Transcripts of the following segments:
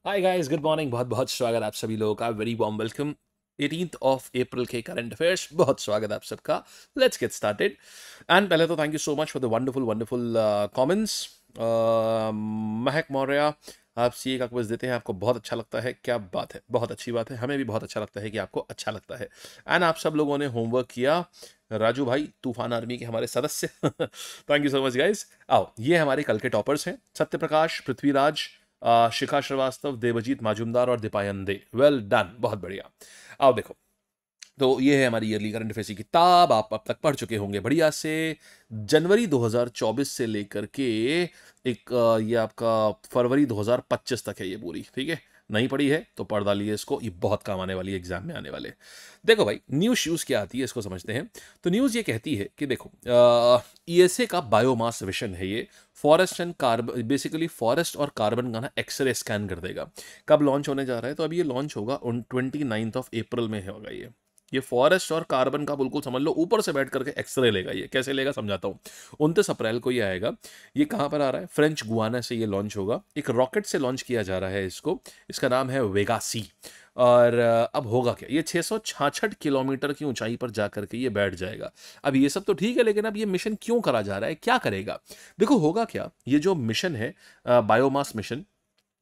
Hi guys, good morning. बहुत बहुत स्वागत आप सभी लोगों का। Very warm welcome. 18th of April के करंट अफेयर्स, बहुत स्वागत आप सबका। Let's get started. एंड पहले तो thank you so much for the wonderful wonderful comments. महक मौर्य, आप सीए का क्विज देते हैं, आपको बहुत अच्छा लगता है। क्या बात है, बहुत अच्छी बात है। हमें भी बहुत अच्छा लगता है कि आपको अच्छा लगता है। एंड आप सब लोगों ने होमवर्क किया। राजू भाई, तूफान आर्मी के हमारे सदस्य, thank you so much guys. आओ, ये हमारे कल के टॉपर्स हैं। सत्य प्रकाश, पृथ्वीराज, शिखा श्रीवास्तव, देवजीत माजुमदार और दीपायन दे। वेल डन, बहुत बढ़िया। आओ देखो, तो ये है हमारी ईयरली करंट अफेयर्स की किताब। आप अब तक पढ़ चुके होंगे बढ़िया से। जनवरी 2024 से लेकर के ये आपका फरवरी 2025 तक है ये पूरी, ठीक है। नहीं पढ़ी है तो पढ़ डालिए इसको, ये बहुत काम आने वाली है एग्जाम में आने वाले। देखो भाई, न्यूज़ क्या आती है इसको समझते हैं। तो न्यूज़ ये कहती है कि देखो, ईएसए का बायोमास विशन है ये। Forest and carbon, basically forest और कार्बन का ना एक्सरे स्कैन कर देगा। कब लॉन्च होने जा रहा है? तो अभी ये लॉन्च होगा ऑन 29th ऑफ अप्रैल में होगा ये फॉरेस्ट और कार्बन का बिल्कुल समझ लो ऊपर से बैठ करके एक्सरे लेगा। ये कैसे लेगा समझाता हूँ। 29 अप्रैल को ये आएगा। ये कहाँ पर आ रहा है? फ्रेंच गुआना से ये लॉन्च होगा। एक रॉकेट से लॉन्च किया जा रहा है इसको। इसका नाम है वेगा सी। और अब होगा क्या, ये 666 किलोमीटर की ऊंचाई पर जाकर के ये बैठ जाएगा। अब ये सब तो ठीक है, लेकिन अब ये मिशन क्यों करा जा रहा है, क्या करेगा? देखो होगा क्या, ये जो मिशन है बायोमास मिशन,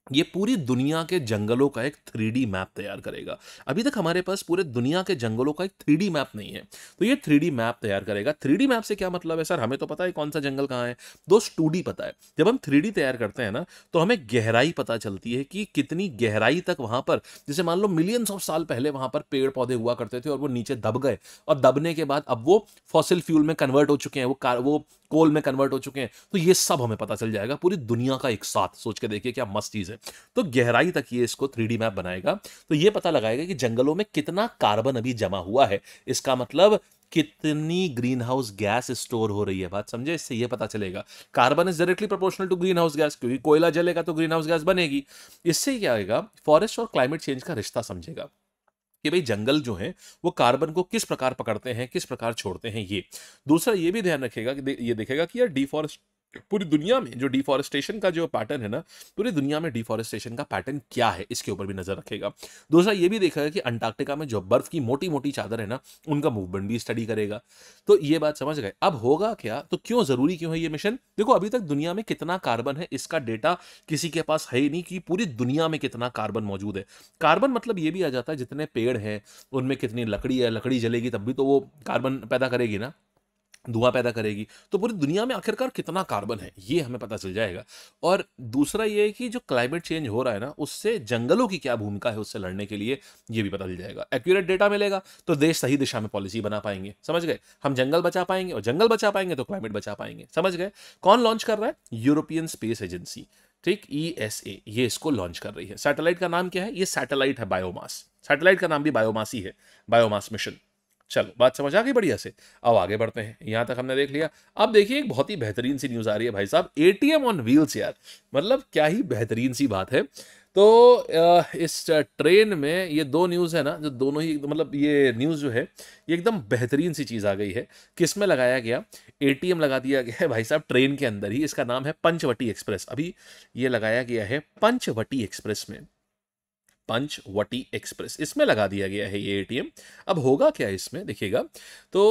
ये पूरी दुनिया के जंगलों का एक 3D मैप तैयार करेगा। अभी तक हमारे पास पूरे दुनिया के जंगलों का एक 3D मैप नहीं है। तो ये 3D मैप तैयार करेगा। 3D मैप से क्या मतलब है सर? हमें तो पता है कौन सा जंगल कहाँ है। दोस्त 2D पता है। जब हम 3D तैयार करते हैं ना, तो हमें गहराई पता चलती है कि कितनी गहराई तक वहां पर, जैसे मान लो मिलियंस ऑफ साल पहले वहां पर पेड़ पौधे हुआ करते थे और वो नीचे दब गए, और दबने के बाद अब वो फॉसिल फ्यूल में कन्वर्ट हो चुके हैं, वो कोल में कन्वर्ट हो चुके हैं। तो ये सब हमें पता चल जाएगा पूरी दुनिया का एक साथ। सोच के देखिए क्या मस्त चीज है। तो गहराई तक ये इसको 3D मैप बनाएगा। तो ये पता लगाएगा कि जंगलों में कितना कार्बन अभी जमा हुआ है। इसका मतलब कितनी ग्रीन हाउस गैस स्टोर हो रही है। बात समझे? इससे ये पता चलेगा। Carbon is directly proportional to greenhouse gas, क्योंकि कोयला जलेगा तो ग्रीन हाउस गैस बनेगी। इससे क्या आएगा, फॉरेस्ट और क्लाइमेट चेंज का रिश्ता समझेगा कि भाई जंगल जो है वो कार्बन को किस प्रकार पकड़ते हैं, किस प्रकार छोड़ते हैं। ये दूसरा ये भी ध्यान रखेगा कि ये देखेगा कि यार डिफॉरेस्ट, पूरी दुनिया में जो डिफॉरेस्टेशन का जो पैटर्न है ना, पूरी दुनिया में डिफॉरेस्टेशन का पैटर्न क्या है, इसके ऊपर भी नजर रखेगा। दूसरा ये भी देखेगा कि अंटार्कटिका में जो बर्फ की मोटी मोटी चादर है ना, उनका मूवमेंट भी स्टडी करेगा। तो ये बात समझ गए। अब होगा क्या, तो क्यों जरूरी क्यों है ये मिशन? देखो अभी तक दुनिया में कितना कार्बन है इसका डेटा किसी के पास है ही नहीं, कि पूरी दुनिया में कितना कार्बन मौजूद है। कार्बन मतलब ये भी आ जाता है जितने पेड़ हैं उनमें कितनी लकड़ी है, लकड़ी जलेगी तब भी तो वो कार्बन पैदा करेगी ना, धुआं पैदा करेगी। तो पूरी दुनिया में आखिरकार कितना कार्बन है ये हमें पता चल जाएगा। और दूसरा ये है कि जो क्लाइमेट चेंज हो रहा है ना, उससे जंगलों की क्या भूमिका है उससे लड़ने के लिए, ये भी पता चल जाएगा। एक्यूरेट डेटा मिलेगा तो देश सही दिशा में पॉलिसी बना पाएंगे। समझ गए? हम जंगल बचा पाएंगे, और जंगल बचा पाएंगे तो क्लाइमेट बचा पाएंगे। समझ गए? कौन लॉन्च कर रहा है? यूरोपियन स्पेस एजेंसी, ठीक, ईएसए, ये इसको लॉन्च कर रही है। सैटेलाइट का नाम क्या है? ये सैटेलाइट है बायोमास। सैटेलाइट का नाम भी बायोमास ही है, बायोमास मिशन। चलो बात समझ आ गई बढ़िया से। अब आगे बढ़ते हैं। यहां तक हमने देख लिया। अब देखिए एक बहुत ही बेहतरीन सी न्यूज आ रही है भाई साहब, एटीएम ऑन व्हील्स यार। मतलब क्या ही बेहतरीन सी बात है। तो इस ट्रेन में ये दो न्यूज़ है ना, जो दोनों ही मतलब ये न्यूज़ जो है ये एकदम बेहतरीन सी चीज़ आ गई है। किस में लगाया गया? एटीएम लगा दिया गया है भाई साहब ट्रेन के अंदर ही। इसका नाम है पंचवटी एक्सप्रेस। अभी ये लगाया गया है पंचवटी एक्सप्रेस में, पंचवटी एक्सप्रेस, इसमें लगा दिया गया है ये एटीएम। अब होगा क्या इसमें देखिएगा। तो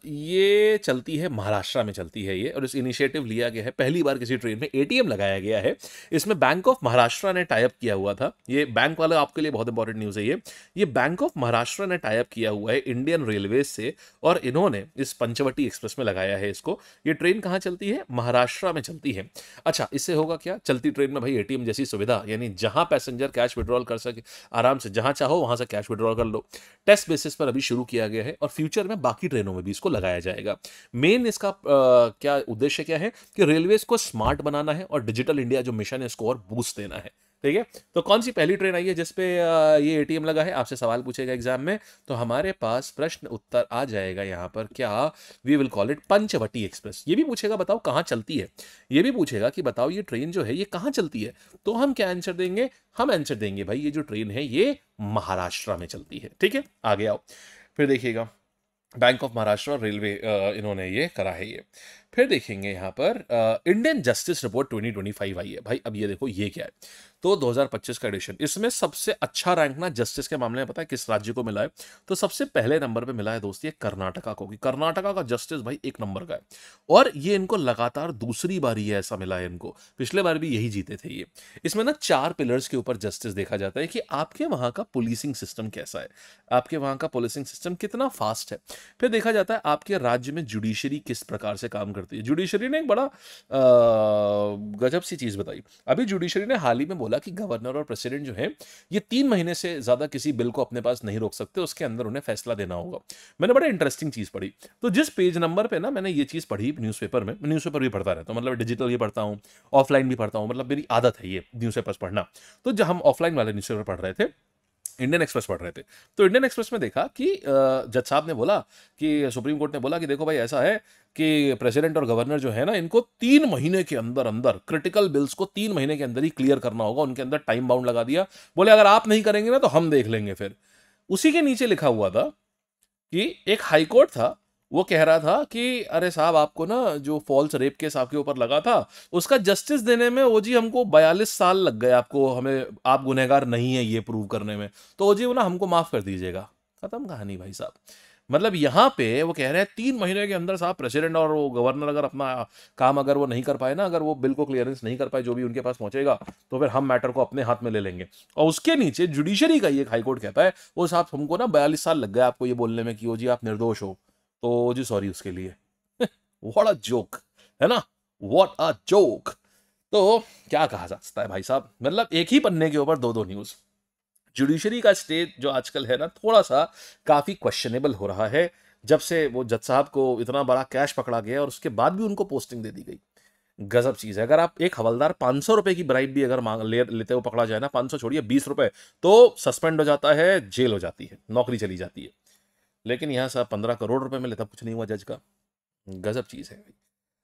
ये चलती है महाराष्ट्र में चलती है ये, और इस इनिशिएटिव लिया गया है, पहली बार किसी ट्रेन में एटीएम लगाया गया है। इसमें बैंक ऑफ महाराष्ट्र ने टाइप किया हुआ था। ये बैंक वाला आपके लिए बहुत इंपॉर्टेंट न्यूज़ है ये बैंक ऑफ महाराष्ट्र ने टाइप किया हुआ है इंडियन रेलवे से, और इन्होंने इस पंचवटी एक्सप्रेस में लगाया है इसको। ये ट्रेन कहाँ चलती है? महाराष्ट्र में चलती है। अच्छा, इससे होगा क्या? चलती ट्रेन में भाई एटीएम जैसी सुविधा, यानी जहां पैसेंजर कैश विड्रॉल कर सके आराम से, जहां चाहो वहां से कैश विड्रॉल कर लो। टेस्ट बेसिस पर अभी शुरू किया गया है, और फ्यूचर में बाकी ट्रेनों में भी इसको लगाया जाएगा। मेन इसका क्या उद्देश्य क्या है कि रेलवे को स्मार्ट बनाना है और डिजिटल इंडिया जो मिशन है इसको और बूस्ट देना है। ठीक है। तो कौन सी पहली ट्रेन आई है जिसपे ये एटीएम लगा है? आपसे सवाल पूछेगा एग्जाम में, तो हमारे पास प्रश्न उत्तर आ जाएगा यहाँ पर। क्या? We will call it Panchavati express. ये भी पूछेगा बताओ कहाँ चलती है। ये भी पूछेगा कि बताओ ये ट्रेन जो है ये कहाँ चलती है। तो हम क्या आंसर देंगे? हम आंसर देंगे भाई ये जो ट्रेन है ये महाराष्ट्र में चलती है। ठीक है, आगे आओ। फिर देखिएगा, बैंक ऑफ महाराष्ट्र और रेलवे इन्होंने ये करा है ये। फिर देखेंगे यहाँ पर इंडियन जस्टिस रिपोर्ट 2025 आई है भाई। अब ये देखो ये क्या है, तो 2025 का एडिशन, इसमें सबसे अच्छा रैंक ना जस्टिस के मामले में पता है किस राज्य को मिला है? तो सबसे पहले नंबर पे मिला है दोस्त ये कर्नाटका को, कि कर्नाटका का जस्टिस भाई एक नंबर का है। और ये इनको लगातार दूसरी बारी है ऐसा मिला है इनको, पिछले बार भी यही जीते थे ये। इसमें ना 4 पिलर्स के ऊपर जस्टिस देखा जाता है कि आपके वहां का पुलिसिंग सिस्टम कैसा है, आपके वहां का पुलिसिंग सिस्टम कितना फास्ट है। फिर देखा जाता है आपके राज्य में जुडिशरी किस प्रकार से काम करती है। जुडिशरी ने एक बड़ा गजब सी चीज बताई। अभी जुडिशरी ने हाल ही में बोला कि गवर्नर और प्रेसिडेंट जो है ये 3 महीने से ज्यादा किसी बिल को अपने पास नहीं रोक सकते, उसके अंदर उन्हें फैसला देना होगा। मैंने बड़ा इंटरेस्टिंग चीज पढ़ी, तो जिस पेज नंबर पे ना मैंने ये चीज पढ़ी न्यूज़पेपर में, न्यूज़पेपर भी पढ़ता रहता हूँ, मतलब डिजिटल भी पढ़ता हूँ, ऑफलाइन भी पढ़ता हूँ, मतलब मेरी आदत है ये न्यूज़पेपर्स पढ़ना। तो जब हम ऑफलाइन वाले न्यूज़पेपर पढ़ रहे थे, इंडियन एक्सप्रेस पढ़ रहे थे, तो इंडियन एक्सप्रेस में देखा कि जज साहब ने बोला कि सुप्रीम कोर्ट ने बोला कि देखो भाई ऐसा है कि प्रेसिडेंट और गवर्नर जो है ना इनको 3 महीने के अंदर अंदर क्रिटिकल बिल्स को 3 महीने के अंदर ही क्लियर करना होगा, उनके अंदर टाइम बाउंड लगा दिया। बोले अगर आप नहीं करेंगे ना तो हम देख लेंगे। फिर उसी के नीचे लिखा हुआ था कि एक हाईकोर्ट था, वो कह रहा था कि अरे साहब आपको ना जो फॉल्स रेप केस आपके ऊपर लगा था उसका जस्टिस देने में ओ जी हमको 42 साल लग गए, आपको हमें आप गुनहगार नहीं है ये प्रूव करने में, तो ओ जी वो ना हमको माफ कर दीजिएगा। खत्म कहानी भाई साहब। मतलब यहाँ पे वो कह रहे हैं 3 महीने के अंदर साहब प्रेसिडेंट और वो गवर्नर अगर अपना काम अगर वो नहीं कर पाए ना, अगर वो बिल को क्लियरेंस नहीं कर पाए जो भी उनके पास पहुंचेगा, तो फिर हम मैटर को अपने हाथ में ले लेंगे। और उसके नीचे जुडिशरी का ये हाईकोर्ट कहता है वो साहब हमको ना 42 साल लग गए आपको ये बोलने में कि ओ जी आप निर्दोष हो, तो जी सॉरी उसके लिए। व्हाट अ जोक, है ना, व्हाट अ जोक। तो क्या कहा जा सकता है भाई साहब, मतलब एक ही पन्ने के ऊपर दो दो न्यूज। जुडिशरी का स्टेट जो आजकल है ना थोड़ा सा काफी क्वेश्चनेबल हो रहा है, जब से वो जज साहब को इतना बड़ा कैश पकड़ा गया और उसके बाद भी उनको पोस्टिंग दे दी गई। गजब चीज है। अगर आप एक हवलदार 500 रुपए की ब्राइब भी अगर लेते हुए पकड़ा जाए ना, 500 छोड़िए 20 रुपए, तो सस्पेंड हो जाता है, जेल हो जाती है, नौकरी चली जाती है। लेकिन यहाँ से 15 करोड़ रुपए मिले तब कुछ नहीं हुआ जज का। गजब चीज है भाई।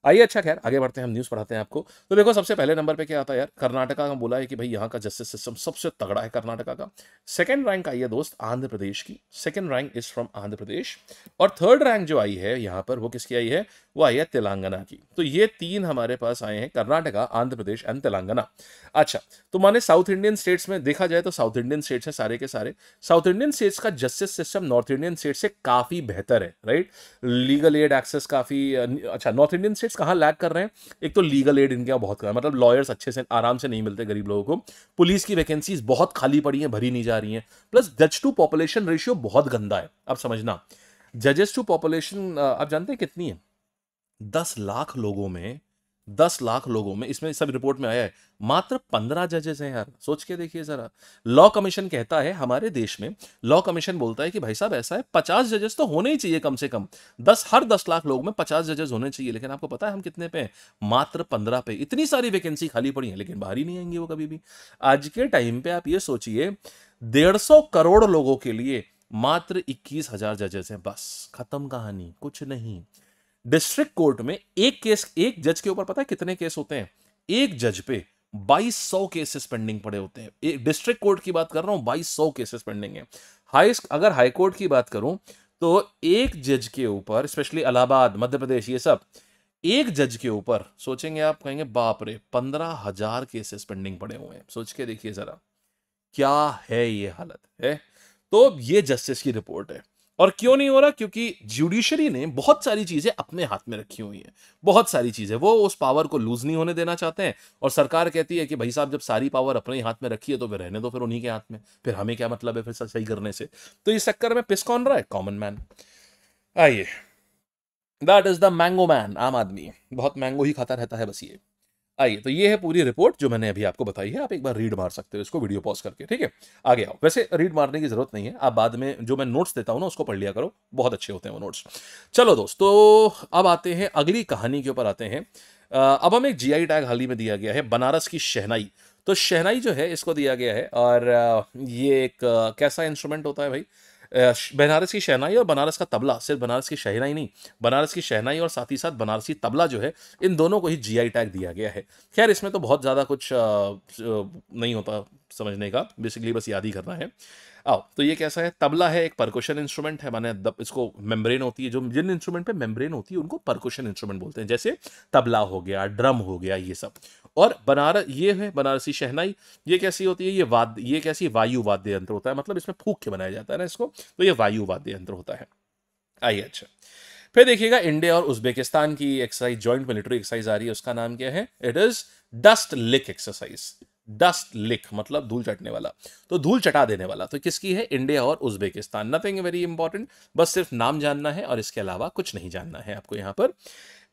आइए अच्छा खैर आगे बढ़ते हैं, हम न्यूज़ पढ़ाते हैं आपको। तो देखो सबसे पहले नंबर पे क्या आता है यार, कर्नाटका का बोला है कि भाई यहाँ का जस्टिस सिस्टम सबसे तगड़ा है कर्नाटका का। सेकंड रैंक आई है दोस्त आंध्र प्रदेश की, second rank is from Andhra Pradesh. और थर्ड रैंक जो आई है यहाँ पर वो किसकी आई है, वो आई है तेलंगाना की। तो ये 3 हमारे पास आए हैं, कर्नाटका, आंध्र प्रदेश एंड तेलंगाना। अच्छा, तो माने साउथ इंडियन स्टेट्स में देखा जाए तो साउथ इंडियन स्टेट्स हैं सारे के सारे। साउथ इंडियन स्टेट्स का justice system north Indian state से काफी बेहतर है, राइट। लीगल एड एक्सेस काफी अच्छा। नॉर्थ इंडियन स्टेट्स कहाँ लैग कर रहे हैं, एक तो लीगल एड इनके यहाँ बहुत कम है, मतलब लॉयर्स अच्छे से आराम से नहीं मिलते गरीब लोगों को। पुलिस की वैकेंसीज बहुत खाली पड़ी हैं, भरी नहीं जा रही हैं। प्लस जज टू पॉपुलेशन रेशियो बहुत गंदा है। अब समझना, जजेस टू पॉपुलेशन आप जानते हैं कितनी है? 10 लाख लोगों में, 10 लाख लोगों में, इसमें सब रिपोर्ट में आया है, मात्र 15 जजेस हैं यार। सोच के देखिए जरा। लॉ कमीशन कहता है हमारे देश में, लॉ कमीशन बोलता है कि भाई साहब ऐसा है 50 जजेस तो होने ही चाहिए कम से कम, 10 हर 10 लाख लोग में 50 जजेस होने चाहिए। लेकिन आपको पता है हम कितने पे हैं? मात्र 15 पे। इतनी सारी वैकेंसी खाली पड़ी है लेकिन बाहर ही नहीं आएंगे वो कभी भी। आज के टाइम पे आप ये सोचिए 150 करोड़ लोगों के लिए मात्र 21,000 जजेस हैं, बस खत्म कहानी, कुछ नहीं। डिस्ट्रिक्ट कोर्ट में एक केस, एक जज के ऊपर पता है कितने केस होते हैं? एक जज पे 2200 केसेस पेंडिंग पड़े होते हैं। एक डिस्ट्रिक्ट कोर्ट की बात कर रहा हूं, 2200 केसेस पेंडिंग है। अगर हाई कोर्ट की बात करूं तो एक जज के ऊपर, स्पेशली इलाहाबाद, मध्य प्रदेश, ये सब, एक जज के ऊपर सोचेंगे आप, कहेंगे बाप रे 15,000 केसेस पेंडिंग पड़े हुए हैं। सोच के देखिए जरा, क्या है ये हालत है। तो ये जस्टिस की रिपोर्ट है। और क्यों नहीं हो रहा? क्योंकि जुडिशरी ने बहुत सारी चीजें अपने हाथ में रखी हुई हैं, बहुत सारी चीजें, वो उस पावर को लूज नहीं होने देना चाहते हैं। और सरकार कहती है कि भाई साहब जब सारी पावर अपने हाथ में रखी है तो फिर रहने दो, फिर उन्हीं के हाथ में, फिर हमें क्या मतलब है फिर सही करने से। तो इस चक्कर में पिस कौन रहा है? Common man. आइए, that is the mango man, आम आदमी, बहुत मैंगो ही खाता रहता है बस ये। आइए, तो ये है पूरी रिपोर्ट जो मैंने अभी आपको बताई है। आप एक बार रीड मार सकते हो इसको वीडियो पॉज करके, ठीक है। आगे आओ। वैसे रीड मारने की जरूरत नहीं है, आप बाद में जो मैं नोट्स देता हूं ना उसको पढ़ लिया करो, बहुत अच्छे होते हैं वो नोट्स। चलो दोस्तों, अब आते हैं अगली कहानी के ऊपर आते हैं। अब हमें एक जीआई टैग हाल ही में दिया गया है, बनारस की शहनाई। तो शहनाई जो है इसको दिया गया है, और ये एक कैसा इंस्ट्रूमेंट होता है भाई? बनारस की शहनाई और बनारस का तबला, सिर्फ बनारस की शहनाई नहीं, बनारस की शहनाई और साथ ही साथ बनारसी तबला जो है, इन दोनों को ही जीआई टैग दिया गया है। खैर इसमें तो बहुत ज़्यादा कुछ नहीं होता, समझने का, बेसिकली बस याद ही करना है। आओ, तो ये कैसा है, तबला है, एक परकुशन इंस्ट्रूमेंट है, माने इसको मेम्ब्रेन होती है, जो जिन इंस्ट्रूमेंट पे मेम्ब्रेन होती है उनको परकुशन इंस्ट्रूमेंट बोलते हैं, जैसे तबला हो गया, ड्रम हो गया, ये सब। और ये है बनारसी शहनाई, ये कैसी होती है, ये कैसी वायु वाद्य यंत्र होता है, मतलब इसमें फूंक के बनाया जाता है ना इसको, तो ये वायु वाद्य यंत्र होता है। आइए, अच्छा, फिर देखिएगा इंडिया और उज्बेकिस्तान की एक्सरसाइज, जॉइंट मिलिट्री एक्सरसाइज आ रही है, उसका नाम क्या है, it is dust lick exercise. Dust lick मतलब धूल चटने वाला, तो धूल चटा देने वाला, तो किसकी है, इंडिया और उज्बेकिस्तान। नथिंग वेरी इंपॉर्टेंट, बस सिर्फ नाम जानना है और इसके अलावा कुछ नहीं जानना है आपको यहां पर।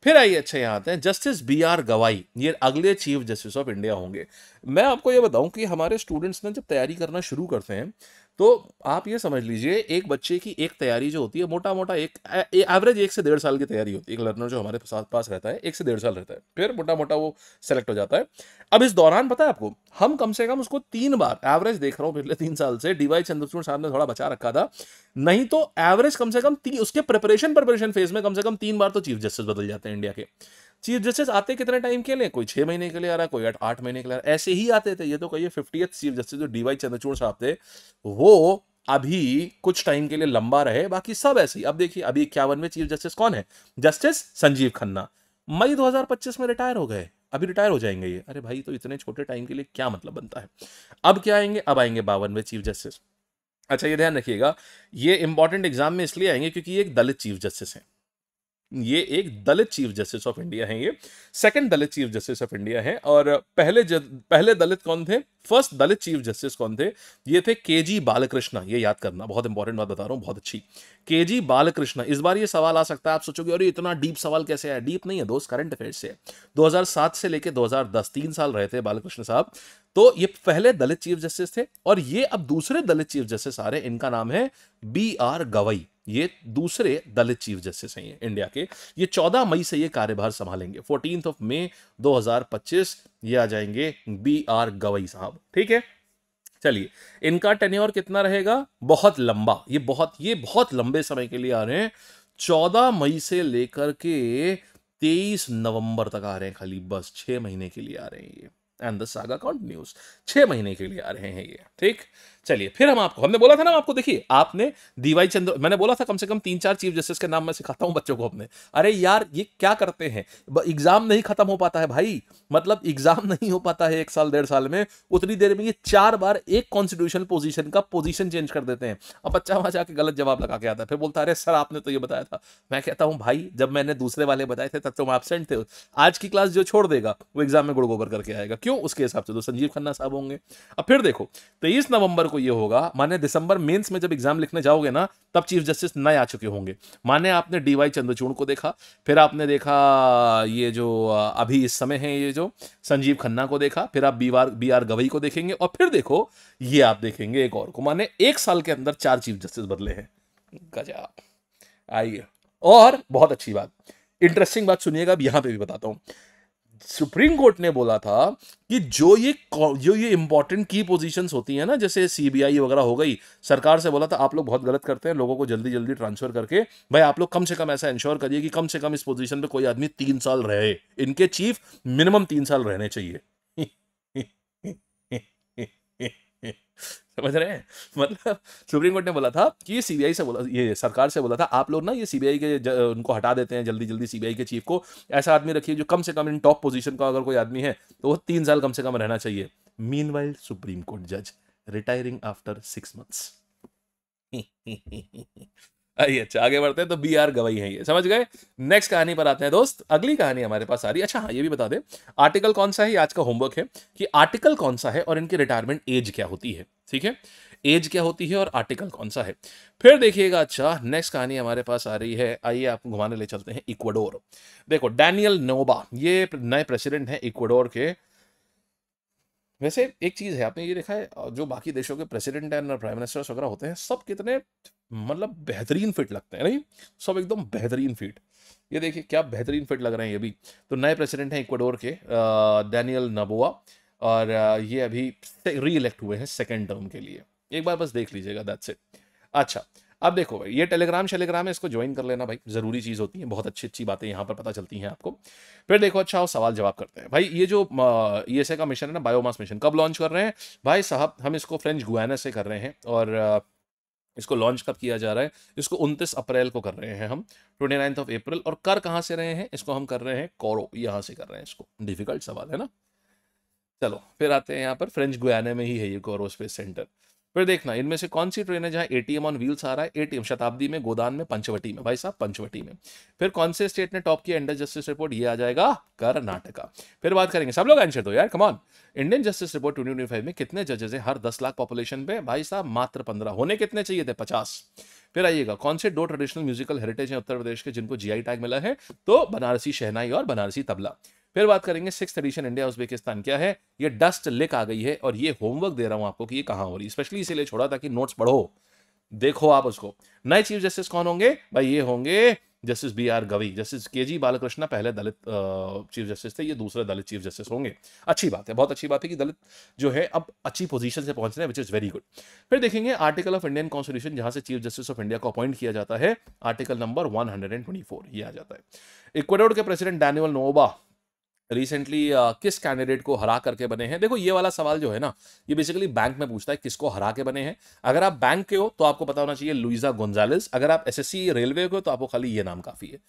फिर आइए, अच्छा, यहां आते हैं, जस्टिस B.R. गवाई, ये अगले चीफ जस्टिस ऑफ इंडिया होंगे। मैं आपको ये बताऊं कि हमारे स्टूडेंट्स ने जब तैयारी करना शुरू करते हैं, तो आप ये समझ लीजिए, एक बच्चे की एक तैयारी जो होती है, मोटा मोटा एक एवरेज 1 से 1.5 साल की तैयारी होती है। एक लर्नर जो हमारे पास रहता है 1 से 1.5 साल रहता है, फिर मोटा मोटा वो सेलेक्ट हो जाता है। अब इस दौरान पता है आपको, हम कम से कम उसको 3 बार, एवरेज देख रहा हूं पिछले 3 साल से, DY चंद्रचूड़ साहब ने थोड़ा बचा रखा था, नहीं तो एवरेज कम से कम उसके प्रिपरेशन फेज में कम से कम 3 बार तो चीफ जस्टिस बदल जाते हैं इंडिया के। चीफ जस्टिस आते कितने टाइम के लिए, कोई 6 महीने के लिए आ रहा है, कोई 8 महीने के लिए आ रहा है, ऐसे ही आते थे। ये तो कहिए 50th चीफ जस्टिस जो DY चंद्रचूड़ साहब थे, वो अभी कुछ टाइम के लिए लंबा रहे, बाकी सब ऐसे ही। अब देखिए, अभी 51वें चीफ जस्टिस कौन है, जस्टिस संजीव खन्ना, मई 2025 में रिटायर हो गए, अभी रिटायर हो जाएंगे ये। अरे भाई, तो इतने छोटे टाइम के लिए क्या मतलब बनता है। अब क्या आएंगे, अब आएंगे 52वें चीफ जस्टिस। अच्छा, ये ध्यान रखिएगा, ये इंपॉर्टेंट एग्जाम में इसलिए आएंगे क्योंकि ये एक दलित चीफ जस्टिस है, ये एक दलित चीफ जस्टिस ऑफ इंडिया है, ये second Dalit chief justice of India है। और पहले दलित कौन थे, फर्स्ट दलित चीफ जस्टिस कौन थे, ये थे KG बालकृष्ण। ये याद करना, बहुत इंपॉर्टेंट बात बता रहा हूं, बहुत अच्छी। KG बालकृष्ण, इस बार ये सवाल आ सकता है, आप सोचोगे अरे इतना डीप सवाल कैसे आया, डीप नहीं है दोस्त, करंट अफेयर्स से। 2007 से लेकर 2010 3 साल रहे थे बालकृष्ण साहब, तो ये पहले दलित चीफ जस्टिस थे। और ये अब दूसरे दलित चीफ जस्टिस आ रहे हैं, इनका नाम है B.R. गवई, ये दूसरे दलित चीफ जस्टिस हैं ये इंडिया के। ये 14 मई से ये कार्यभार संभालेंगे, 14 मई 2025 ये आ जाएंगे B.R. गवई साहब, ठीक है। चलिए, इनका टेन्योर कितना रहेगा, बहुत लंबा, ये बहुत लंबे समय के लिए आ रहे हैं, 14 मई से लेकर के 23 नवंबर तक आ रहे हैं, खाली बस 6 महीने के लिए आ रहे हैं ये। एंड द सागा कंटिन्यूज, 6 महीने के लिए आ रहे हैं ये, ठीक। चलिए, फिर हमने बोला था ना आपको, देखिए आपने DY चंद्र, मैंने बोला था कम से कम 3-4 चीफ जस्टिस के नाम मैं सिखाता हूं बच्चों को अपने। अरे यार, ये क्या करते हैं, एग्जाम नहीं खत्म हो पाता है भाई, मतलब एग्जाम नहीं हो पाता है 1 साल 1.5 साल में, उतनी देर में ये 4 बार एक कॉन्स्टिट्यूशनल पोजीशन का पोजीशन चेंज कर देते हैं। अब बच्चा वहां जाके गलत जवाब लगा के आता है, फिर बोलता है अरे सर आपने तो ये बताया था। मैं कहता हूं भाई, जब मैंने दूसरे वाले बताए थे तब तुम एब्सेंट थे, आज की क्लास जो छोड़ देगा वो एग्जाम में गुड़ गोबर करके आएगा, क्यों, उसके हिसाब से तो संजीव खन्ना साहब होंगे। अब फिर देखो, 23 नवंबर को ये होगा, माने दिसंबर मेंस में जब एग्जाम लिखने जाओगे ना, तब चीफ जस्टिस नए आ चुके होंगे। माने आपने DY चंद्रचूड़ को देखा, फिर आपने देखा ये जो अभी इस समय है ये जो संजीव खन्ना को देखा, फिर आप B.R. गवई को देखेंगे, और फिर देखो ये आप देखेंगे एक और को, माने 1 साल के अंदर 4 चीफ जस्टिस बदले हैं। गजब। आइए, और बहुत अच्छी बात, इंटरेस्टिंग बात सुनिएगा, अब यहां पे भी बताता हूं। सुप्रीम कोर्ट ने बोला था कि जो ये इंपॉर्टेंट की पोजीशंस होती है ना, जैसे CBI वगैरह हो गई, सरकार से बोला था आप लोग बहुत गलत करते हैं, लोगों को जल्दी जल्दी ट्रांसफर करके, भाई आप लोग कम से कम ऐसा इंश्योर करिए कि कम से कम इस पोजीशन पे कोई आदमी 3 साल रहे, इनके चीफ मिनिमम 3 साल रहने चाहिए। समझ रहे हैं, मतलब सुप्रीम कोर्ट ने बोला था कि CBI से बोला, ये सरकार से बोला था, आप लोग ना ये CBI के उनको हटा देते हैं जल्दी जल्दी, CBI के चीफ को ऐसा आदमी रखिए जो कम से कम इन टॉप पोजीशन का अगर कोई आदमी है तो वो 3 साल कम से कम रहना चाहिए। मीनवाइल सुप्रीम कोर्ट जज रिटायरिंग आफ्टर 6 months। आइए, अच्छा, आगे बढ़ते हैं। तो B.R. गवई है ये, समझ गए। नेक्स्ट कहानी पर आते हैं दोस्त, अगली कहानी हमारे पास आ रही है। अच्छा हाँ, ये भी बता दें आर्टिकल कौन सा है, ये आज का होमवर्क है कि आर्टिकल कौन सा है और इनकी रिटायरमेंट एज क्या होती है, ठीक है, एज क्या होती है और आर्टिकल कौन सा है। फिर देखिएगा, अच्छा, नेक्स्ट कहानी हमारे पास आ रही है, आइए आपको घुमाने ले चलते हैं इक्वाडोर। देखो, डैनियल नोबा ये नए प्रेसिडेंट हैं इक्वाडोर के। वैसे एक चीज है, आपने ये देखा है, जो बाकी देशों के प्रेसिडेंट एंड प्राइम मिनिस्टर्स वगैरह होते हैं, सब कितने मतलब बेहतरीन फिट लगते हैं, नहीं, सब एकदम बेहतरीन फिट। ये देखिए क्या बेहतरीन फिट लग रहे हैं ये भी। तो नए प्रेसिडेंट हैं इक्वाडोर के, डैनियल नबोआ, और ये अभी री इलेक्ट हुए हैं 2nd टर्म के लिए। एक बार बस देख लीजिएगा, दैट्स इट। अच्छा, अब देखो भाई, ये टेलीग्राम है, इसको ज्वाइन कर लेना भाई, जरूरी चीज होती है, बहुत अच्छी अच्छी बातें यहाँ पर पता चलती हैं आपको। फिर देखो, अच्छा, सवाल जवाब करते हैं भाई। ये जो ईएसए का मिशन है ना, बायोमास मिशन, कब लॉन्च कर रहे हैं भाई साहब? हम इसको फ्रेंच गुयाना से कर रहे हैं, और इसको लॉन्च कब किया जा रहा है? इसको 29 अप्रैल को कर रहे हैं हम, 29 ऑफ अप्रैल। और कर कहाँ से रहे हैं? इसको हम कर रहे हैं कोरो, यहाँ से कर रहे हैं इसको। डिफिकल्ट सवाल है ना। चलो फिर आते हैं यहाँ पर, फ्रेंच गुयाना में ही है ये कोरो स्पेस सेंटर। फिर देखना, इनमें से कौन सी ट्रेन है जहाँ एटीएम ऑन व्हील्स आ रहा है? एटीएम शताब्दी में, गोदान में, पंचवटी में, भाई साहब पंचवटी में। फिर कौन से स्टेट ने टॉप किया इंडियन जस्टिस रिपोर्ट? ये आ जाएगा कर्नाटका। फिर बात करेंगे, सब लोग आंसर दो यार, come on. Indian justice report 2025 में कितने जजेस हैं हर 10 लाख पॉपुलेशन पे? भाई साहब मात्र 15। होने कितने चाहिए थे? 50। फिर आइएगा, कौन से दो ट्रेडिशनल म्यूजिकल हेरिटेज हैं उत्तर प्रदेश के जिनको जीआई टैग मिला है? तो बनारसी शहनाई और बनारसी तबला। फिर बात करेंगे 6th एडिशन इंडिया उज्बेकिस्तान क्या है? ये डस्ट लिक आ गई है, और ये होमवर्क दे रहा हूं आपको कि ये कहां हो रही है, स्पेशली इसीलिए छोड़ा ताकि नोट्स पढ़ो, देखो आप उसको। नए चीफ जस्टिस कौन होंगे भाई? ये होंगे justice BR Gavai. Justice KG Balkrishna पहले दलित चीफ जस्टिस थे, ये दूसरे दलित चीफ जस्टिस होंगे। अच्छी बात है, बहुत अच्छी बात है कि दलित जो है अब अच्छी पोजीशन से पहुंच रहे हैं, विच इज वेरी गुड। फिर देखेंगे आर्टिकल ऑफ इंडियन कॉन्स्टिट्यूशन, जहां से चीफ जस्टिस ऑफ इंडिया को अपॉइंट किया जाता है, आर्टिकल नंबर 124 ये आ जाता है। इक्वाडोर के प्रेसिडेंट डैनियल नोबा रिसेंटली किस कैंडिडेट को हरा करके बने हैं? देखो, ये वाला सवाल जो है ना, ये बेसिकली बैंक में पूछता है किसको हरा के बने हैं। अगर आप बैंक के हो तो आपको पता होना चाहिए लुइजा गोंजालेस। अगर आप एसएससी रेलवे के हो तो आपको खाली ये नाम काफी है।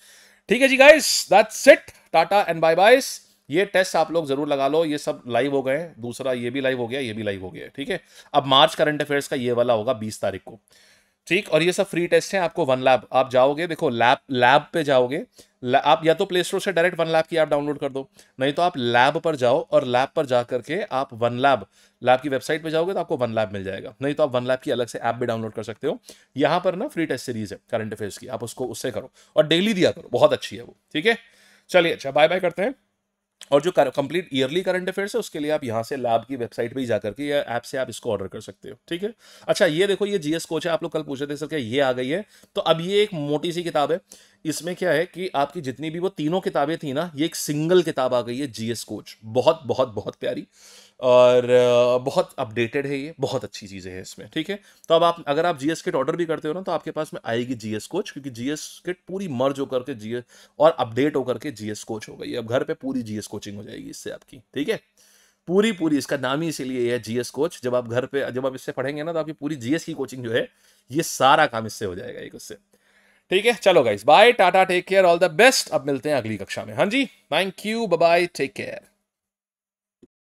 ठीक है जी guys, that's it, tata and bye bye. ये टेस्ट आप लोग जरूर लगा लो, ये सब लाइव हो गए। दूसरा ये भी लाइव हो गया, ये भी लाइव हो गया, ठीक है। अब मार्च करंट अफेयर्स का ये वाला होगा 20 तारीख को, ठीक। और ये सब फ्री टेस्ट है, आपको वन लैब, आप जाओगे, देखो लैब पे जाओगे, आप या तो प्ले स्टोर से डायरेक्ट वन लैब की ऐप डाउनलोड कर दो, नहीं तो आप लैब पर जाओ, और लैब पर जा करके आप वन लैब की वेबसाइट पे जाओगे तो आपको वन लैब मिल जाएगा, नहीं तो आप वन लैब की अलग से ऐप भी डाउनलोड कर सकते हो। यहाँ पर ना फ्री टेस्ट सीरीज है करंट अफेयर्स की, आप उसको उससे करो, और डेली दिया करो, बहुत अच्छी है वो, ठीक है। चलिए, अच्छा, बाय बाय करते हैं। और जो कंप्लीट ईयरली करंट अफेयर्स है उसके लिए आप यहाँ से लैब की वेबसाइट पे ही जाकर के या ऐप से आप इसको ऑर्डर कर सकते हो, ठीक है। अच्छा, ये देखो, ये जीएस कोच है, आप लोग कल पूछ रहे थे सर क्या ये आ गई है? तो अब ये एक मोटी सी किताब है, इसमें क्या है कि आपकी जितनी भी वो तीनों किताबें थी ना, ये एक सिंगल किताब आ गई है, जीएस कोच। बहुत बहुत बहुत प्यारी, और बहुत अपडेटेड है, ये बहुत अच्छी चीज़ें हैं इसमें, ठीक है। तो अब आप, अगर आप जीएस किट ऑर्डर भी करते हो ना, तो आपके पास में आएगी जीएस कोच, क्योंकि जीएस किट पूरी मर्ज होकर के जीएस और अपडेट होकर के जीएस कोच हो गई है। अब घर पे पूरी जीएस कोचिंग हो जाएगी इससे आपकी, ठीक है। पूरी पूरी, इसका नाम ही इसीलिए है जीएस कोच। जब आप घर पे, जब आप इससे पढ़ेंगे ना, तो आपकी पूरी जीएस की कोचिंग जो है, ये सारा काम इससे हो जाएगा एक उससे, ठीक है। चलो guys, bye, tata, take care, all the best. अब मिलते हैं अगली कक्षा में। हाँ जी, thank you, bye bye, take care.